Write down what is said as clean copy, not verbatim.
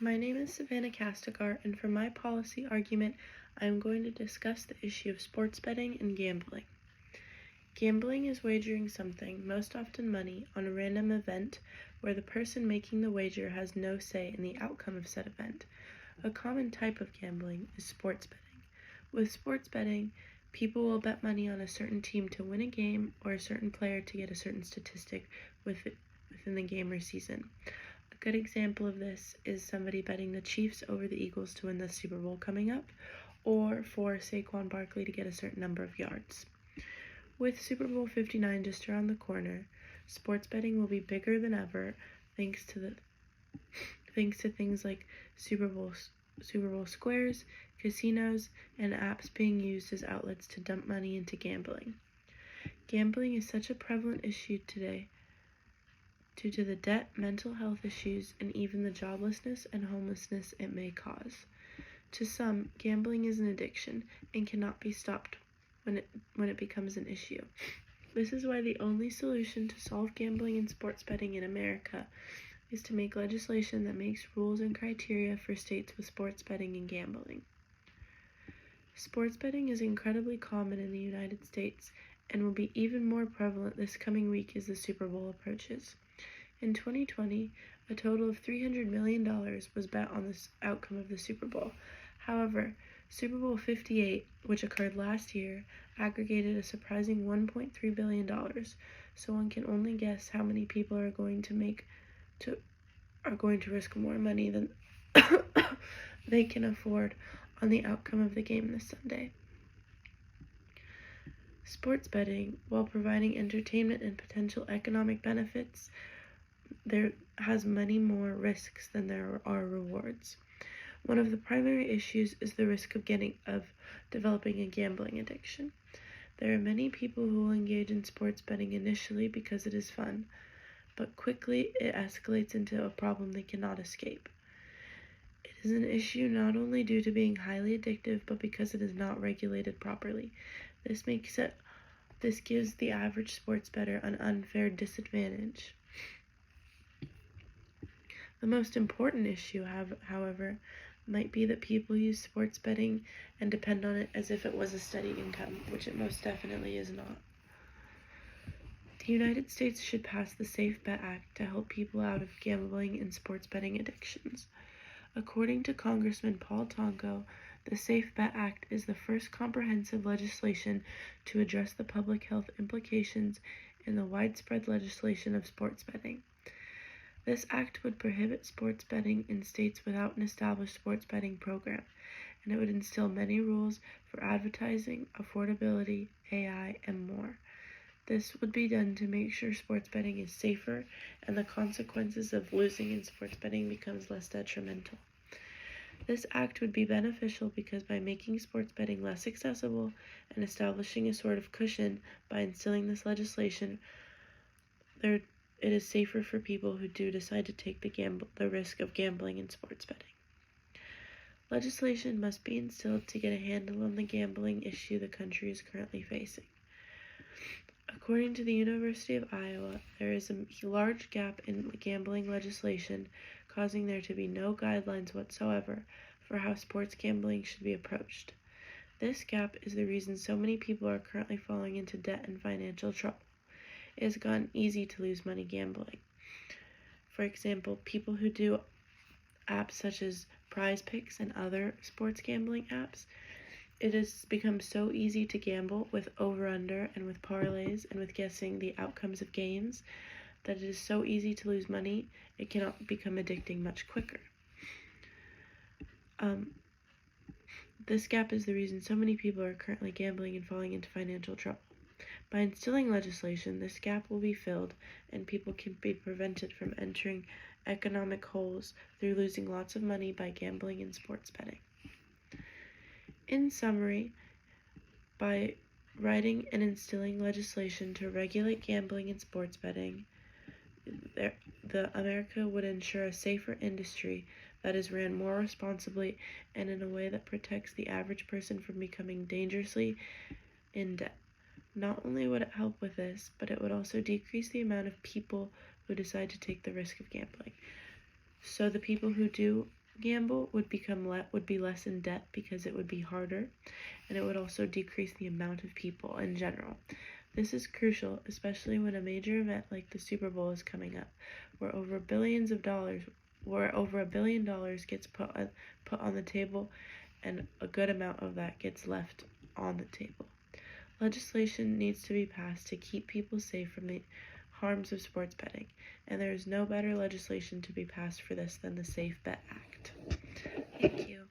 My name is Savannah Castigar, and for my policy argument, I am going to discuss the issue of sports betting and gambling. Gambling is wagering something, most often money, on a random event where the person making the wager has no say in the outcome of said event. A common type of gambling is sports betting. With sports betting, people will bet money on a certain team to win a game or a certain player to get a certain statistic within the game or season. A good example of this is somebody betting the Chiefs over the Eagles to win the Super Bowl coming up, or for Saquon Barkley to get a certain number of yards. With Super Bowl 59 just around the corner, sports betting will be bigger than ever thanks to things like Super Bowl squares, casinos, and apps being used as outlets to dump money into gambling. Gambling is such a prevalent issue today due to the debt, mental health issues, and even the joblessness and homelessness it may cause. To some, gambling is an addiction and cannot be stopped when it becomes an issue. This is why the only solution to solve gambling and sports betting in America is to make legislation that makes rules and criteria for states with sports betting and gambling. Sports betting is incredibly common in the United States and will be even more prevalent this coming week as the Super Bowl approaches. In 2020, a total of $300 million was bet on the outcome of the Super Bowl. However, Super Bowl 58, which occurred last year, aggregated a surprising $1.3 billion, so one can only guess how many people are going to risk more money than they can afford on the outcome of the game this Sunday. Sports betting, while providing entertainment and potential economic benefits, there has many more risks than there are rewards. One of the primary issues is the risk of developing a gambling addiction. There are many people who will engage in sports betting initially because it is fun, but quickly it escalates into a problem they cannot escape. It is an issue not only due to being highly addictive, but because it is not regulated properly. This gives the average sports bettor an unfair disadvantage. The most important issue, however, might be that people use sports betting and depend on it as if it was a steady income, which it most definitely is not. The United States should pass the Safe Bet Act to help people out of gambling and sports betting addictions. According to Congressman Paul Tonko, the Safe Bet Act is the first comprehensive legislation to address the public health implications in the widespread legislation of sports betting. This act would prohibit sports betting in states without an established sports betting program, and it would instill many rules for advertising, affordability, AI, and more. This would be done to make sure sports betting is safer and the consequences of losing in sports betting becomes less detrimental. This act would be beneficial because by making sports betting less accessible and establishing a sort of cushion by instilling this legislation, it is safer for people who do decide to take the risk of gambling in sports betting. Legislation must be instilled to get a handle on the gambling issue the country is currently facing. According to the University of Iowa, there is a large gap in gambling legislation, causing there to be no guidelines whatsoever for how sports gambling should be approached. This gap is the reason so many people are currently falling into debt and financial trouble. It has gotten easy to lose money gambling. For example, people who do apps such as Prize Picks and other sports gambling apps, it has become so easy to gamble with over-under and with parlays and with guessing the outcomes of games that it is so easy to lose money, it cannot become addicting much quicker. This gap is the reason so many people are currently gambling and falling into financial trouble. By instilling legislation, this gap will be filled and people can be prevented from entering economic holes through losing lots of money by gambling and sports betting. In summary, by writing and instilling legislation to regulate gambling and sports betting, America would ensure a safer industry that is ran more responsibly and in a way that protects the average person from becoming dangerously in debt. Not only would it help with this, but it would also decrease the amount of people who decide to take the risk of gambling. So the people who do gamble would be less in debt because it would be harder, and it would also decrease the amount of people in general. This is crucial, especially when a major event like the Super Bowl is coming up, where over $1 billion gets put on the table, and a good amount of that gets left on the table. Legislation needs to be passed to keep people safe from the harms of sports betting, and there is no better legislation to be passed for this than the Safe Bet Act. Thank you.